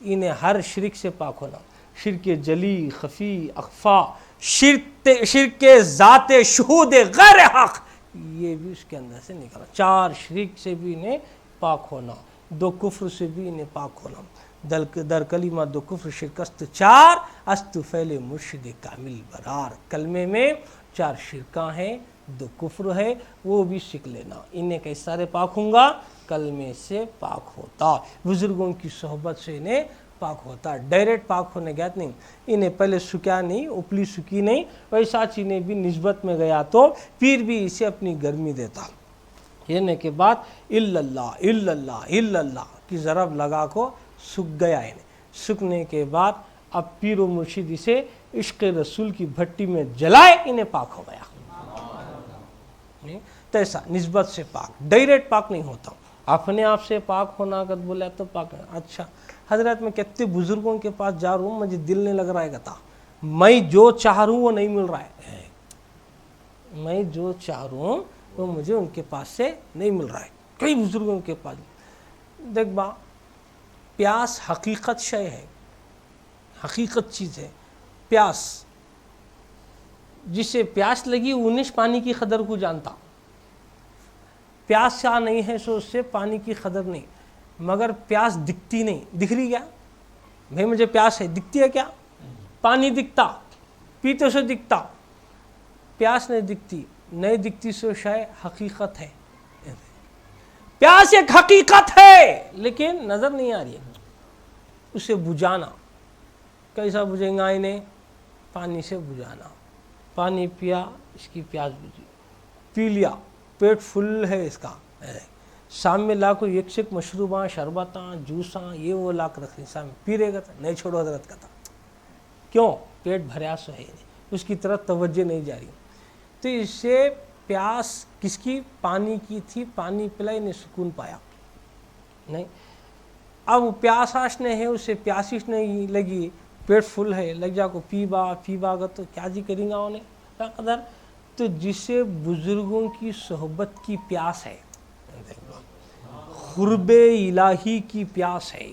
انہیں ہر شرک سے پاک ہونا، شرک جلی، خفی، اخفا، شرک ذات شہود غیر حق، یہ بھی اس کے اندر سے نکلا. 4 شرک سے بھی انہیں پاک ہونا، 2 کفر سے بھی انہیں پاک ہونا. در کلمہ 2 کفر شرکست 4 است فعل مرشد کامل برار. کلمے میں 4 شرکاں ہیں، 2 کفر ہے، وہ بھی سیکھ لینا. انہیں کیسے سارے پاک ہوں گا؟ کلمے سے پاک ہوتا، بزرگوں کی صحبت سے انہیں پاک ہوتا. ڈائریکٹ پاک ہونے گیا نہیں، انہیں پہلے سکیا نہیں، اپلی سکی نہیں، ویسا چیزیں بھی نسبت میں گیا تو پھر بھی اسے اپنی گرمی دیتا. یہ کے بعد الا اللہ الا اللہ الا اللہ کی ضرب لگا کو سک گیا. انہیں سکنے کے بعد اب پیر و مرشد اسے عشق رسول کی بھٹی میں جلائے، انہیں پاک ہو گیا. تو ایسا نسبت سے پاک، ڈائریکٹ پاک نہیں ہوتا. اپنے آپ سے پاک ہونا اگر بولا تو پاک ہے. اچھا حضرت، میں کتنے بزرگوں کے پاس جا رہا ہوں، مجھے دل نہیں لگ رہا ہے کہتا میں جو چاہ رہا ہوں وہ نہیں مل رہا ہے. میں جو چاہ رہا ہوں وہ مجھے ان کے پاس سے نہیں مل رہا ہے. کئی بزرگوں کے پاس دیکھ با، پیاس حقیقت شے ہے، حقیقت چیز ہے. پیاس، جسے پیاس لگی انہیں پانی کی قدر کو جانتا. پیاس کیا نہیں ہے سو اس سے پانی کی قدر نہیں. مگر پیاس دکھتی نہیں. دکھ رہی کیا بھائی مجھے پیاس ہے؟ دکھتی ہے کیا؟ پانی دکھتا، پیتے سے دکھتا. پیاس نہیں دکھتی، نہیں دکھتی سو شاید حقیقت ہے. پیاس ایک حقیقت ہے لیکن نظر نہیں آ رہی ہے. اسے بجھانا، کیسا بجھیں گا؟ انہیں پانی سے بجھانا. پانی پیا، اس کی پیاس بجھی، پی لیا، پیٹ فل ہے اس کا. شام میں لا کو ایک سے ایک مشروباں، شربتاں، جوساں، یہ وہ لا کر رکھیں. شام میں پی رہے گا نہیں، چھوڑو حضرت کا تھا. کیوں؟ پیٹ بھریا سو ہے، اس کی طرف توجہ نہیں جا رہی. تو اس سے پیاس کس کی؟ پانی کی تھی. پانی پلائی نے سکون پایا نہیں. اب پیاساش نہیں ہے، اسے پیاسش نہیں لگی، پیٹ فل ہے، لگ جا کو پی با گا تو کیا جی کریں گا انہیں کیا قدر. تو جسے بزرگوں کی صحبت کی پیاس ہے، قرب الہی کی پیاس ہے،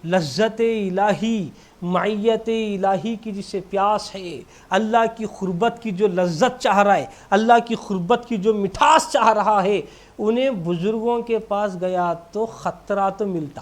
لذت الہی، معیت الہی کی جسے پیاس ہے، اللہ کی قربت کی جو لذت چاہ رہا ہے، اللہ کی قربت کی جو مٹھاس چاہ رہا ہے، انہیں بزرگوں کے پاس گیا تو خطرہ تو ملتا.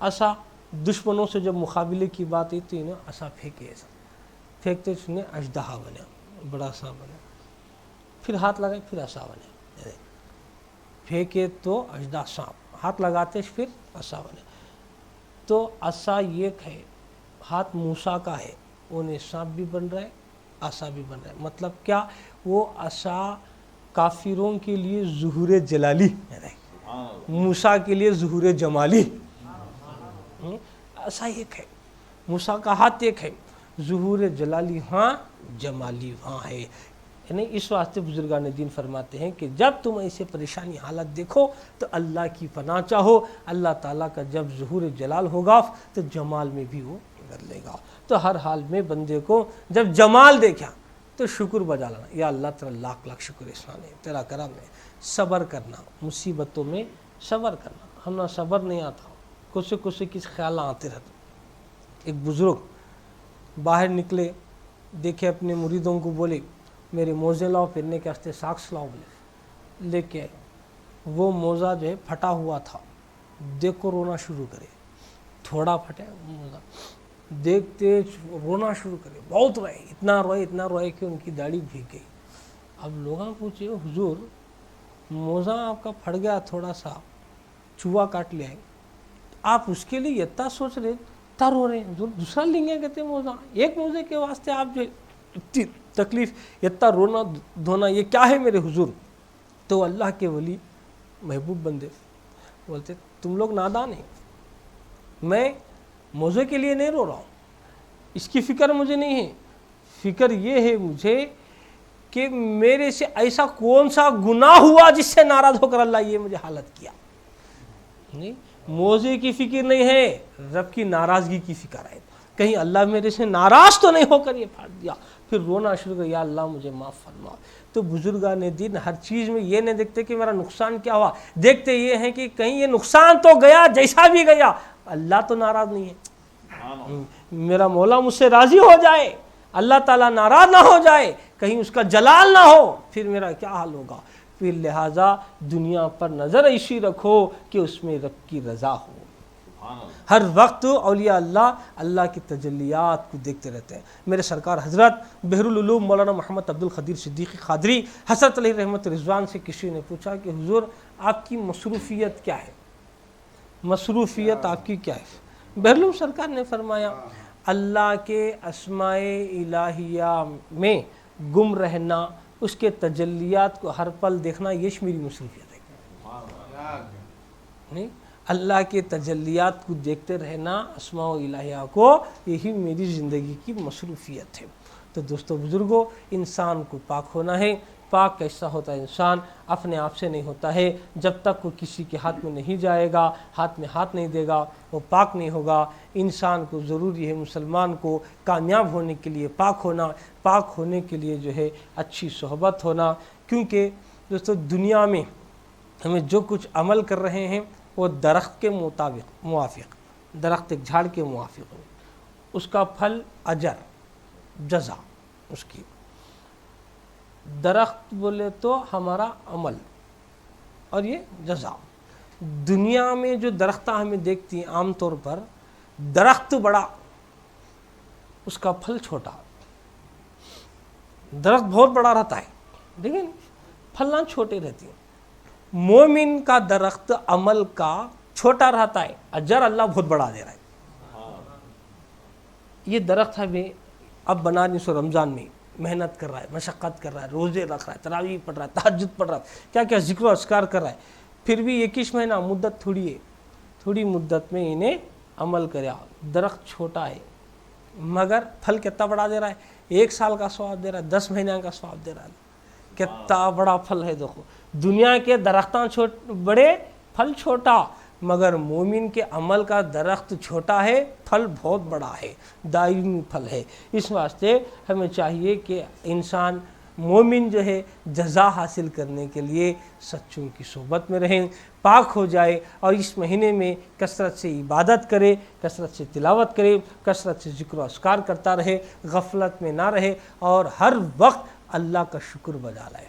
عصا دشمنوں سے جب مقابلے کی بات آئی تو انہیں عصا پھینکے، ایسا پھینکتے انہیں اژدہا بنا، بڑا سا بنا، پھر ہاتھ لگائے پھر عصا بنے، پھینکے تو اژدہا سانپ، ہاتھ لگاتے پھر عصا بنے۔ تو عصا یہ ہے، ہاتھ موسیٰ کا ہے، انہیں سانپ بھی بن رہا ہے عصا بھی بن رہا ہے۔ مطلب کیا؟ وہ عصا کافروں کے لیے ظہور جلالی ہے، موسیٰ کے لیے ظہور جمالی۔ عصا ایک ہے، موسیٰ کا ہاتھ ایک ہے، ظہور جلالی ہاں جمالی وہاں ہے۔ یعنی اس واسطے بزرگان دین فرماتے ہیں کہ جب تم ایسے پریشانی حالت دیکھو تو اللہ کی پناہ چاہو، اللہ تعالیٰ کا جب ظہور جلال ہوگا تو جمال میں بھی وہ کر لے گا۔ تو ہر حال میں بندے کو جب جمال دیکھا تو شکر بجا لانا، یا اللہ تیرا لاکھ لاکھ شکر احسان ہے، تیرا کرم ہے۔ صبر کرنا، مصیبتوں میں صبر کرنا، ہم نہ صبر نہیں آتا، کچھ خیال آتے رہتے۔ ایک بزرگ باہر نکلے، دیکھے اپنے مریدوں کو، بولے میرے موزے لاؤ، پہننے کے واسطے ساکس لاؤ، بولے لے کے آئے۔ وہ موزہ جو ہے پھٹا ہوا تھا، دیکھ کو رونا شروع کرے، تھوڑا پھٹے موزہ، دیکھتے رونا شروع کرے، بہت روئے، اتنا روئے کہ ان کی داڑھی بھیگ گئی۔ اب لوگاں پوچھے حضور موزہ آپ کا پھٹ گیا، تھوڑا سا چوہا کاٹ لیا ہے، آپ اس کے لیے اتنا سوچ رہے، اتنا رو رہے ہیں، حضور دوسرا لیں گے کہتے موزہ، ایک موزے کے واسطے آپ جو اتنی تکلیف، اتنا رونا دھونا، یہ کیا ہے میرے حضور؟ تو اللہ کے ولی محبوب بندے بولتے تم لوگ نادان ہیں، میں موزے کے لیے نہیں رو رہا ہوں، اس کی فکر مجھے نہیں ہے، فکر یہ ہے مجھے کہ میرے سے ایسا کون سا گناہ ہوا جس سے ناراض ہو کر اللہ یہ مجھے حالت کیا۔ نہیں، موزے کی فکر نہیں ہے، رب کی ناراضگی کی فکر ہے، کہیں اللہ میرے سے ناراض تو نہیں ہو کر یہ پھاڑ دیا۔ پھر رونا شروع کر، یا اللہ مجھے معاف فرما۔ تو بزرگان دین ہر چیز میں یہ نہیں دیکھتے کہ میرا نقصان کیا ہوا، دیکھتے یہ ہیں کہ کہیں یہ نقصان تو گیا، جیسا بھی گیا اللہ تو ناراض نہیں ہے، میرا مولا مجھ سے راضی ہو جائے، اللہ تعالیٰ ناراض نہ ہو جائے، کہیں اس کا جلال نہ ہو، پھر میرا کیا حال ہوگا۔ پھر لہٰذا دنیا پر نظر ایسی رکھو کہ اس میں رب کی رضا ہو۔ ہر وقت اولیاء اللہ کی تجلیات کو دیکھتے رہتے ہیں۔ میرے سرکار حضرت بحر العلوم مولانا محمد عبد القدیر صدیقی قادری حضرت علیہ رحمت رضوان سے کسی نے پوچھا کہ حضور آپ کی مصروفیت کیا ہے، مصروفیت آپ کی کیا ہے؟ بحر العلوم سرکار نے فرمایا اللہ کے اسماء الہیہ میں گم رہنا، اس کے تجلیات کو ہر پل دیکھنا، یہ میری مصروفیت ہے۔ نہیں، اللہ کے تجلیات کو دیکھتے رہنا، اسماء الہیہ کو، یہی میری زندگی کی مصروفیت ہے۔ تو دوستو بزرگوں، انسان کو پاک ہونا ہے۔ پاک کیسا ہوتا ہے انسان؟ اپنے آپ سے نہیں ہوتا ہے، جب تک وہ کسی کے ہاتھ میں نہیں جائے گا، ہاتھ میں ہاتھ نہیں دے گا، وہ پاک نہیں ہوگا۔ انسان کو ضروری ہے، مسلمان کو کامیاب ہونے کے لیے پاک ہونا، پاک ہونے کے لیے جو ہے اچھی صحبت ہونا، کیونکہ دوستو دنیا میں ہمیں جو کچھ عمل کر رہے ہیں وہ درخت کے موافق، درخت ایک جھاڑ کے موافق ہو، اس کا پھل اجر، جزا اس کی۔ درخت بولے تو ہمارا عمل اور یہ جزا۔ دنیا میں جو درختیں ہمیں دیکھتی ہیں عام طور پر، درخت بڑا، اس کا پھل چھوٹا، درخت بہت بڑا رہتا ہے لیکن پھلاں چھوٹے رہتی ہیں۔ مومن کا درخت عمل کا چھوٹا رہتا ہے، اجر اللہ بہت بڑا دے رہا ہے۔ یہ درخت ہمیں اب بنا نہیں، سو رمضان میں محنت کر رہا ہے، مشقت کر رہا ہے، روزے رکھ رہا ہے، تراویح پڑھ رہا ہے، تہجد پڑھ رہا ہے، کیا کیا ذکر و اذکار کر رہا ہے، پھر بھی 21 مہینہ مدت تھوڑی ہے، تھوڑی مدت میں انہیں عمل کریا۔ درخت چھوٹا ہے مگر پھل کتنا بڑا دے رہا ہے، 1 سال کا ثواب دے رہا ہے، 10 مہینے کا ثواب دے رہا ہے، کتنا بڑا پھل ہے۔ دیکھو دنیا کے درختاں بڑے، پھل چھوٹا، مگر مومن کے عمل کا درخت چھوٹا ہے، پھل بہت بڑا ہے، دائمی پھل ہے۔ اس واسطے ہمیں چاہیے کہ انسان مومن جو ہے جزا حاصل کرنے کے لیے سچوں کی صحبت میں رہیں، پاک ہو جائے، اور اس مہینے میں کثرت سے عبادت کرے، کثرت سے تلاوت کرے، کثرت سے ذکر و اذکار کرتا رہے، غفلت میں نہ رہے، اور ہر وقت اللہ کا شکر بجا لائے۔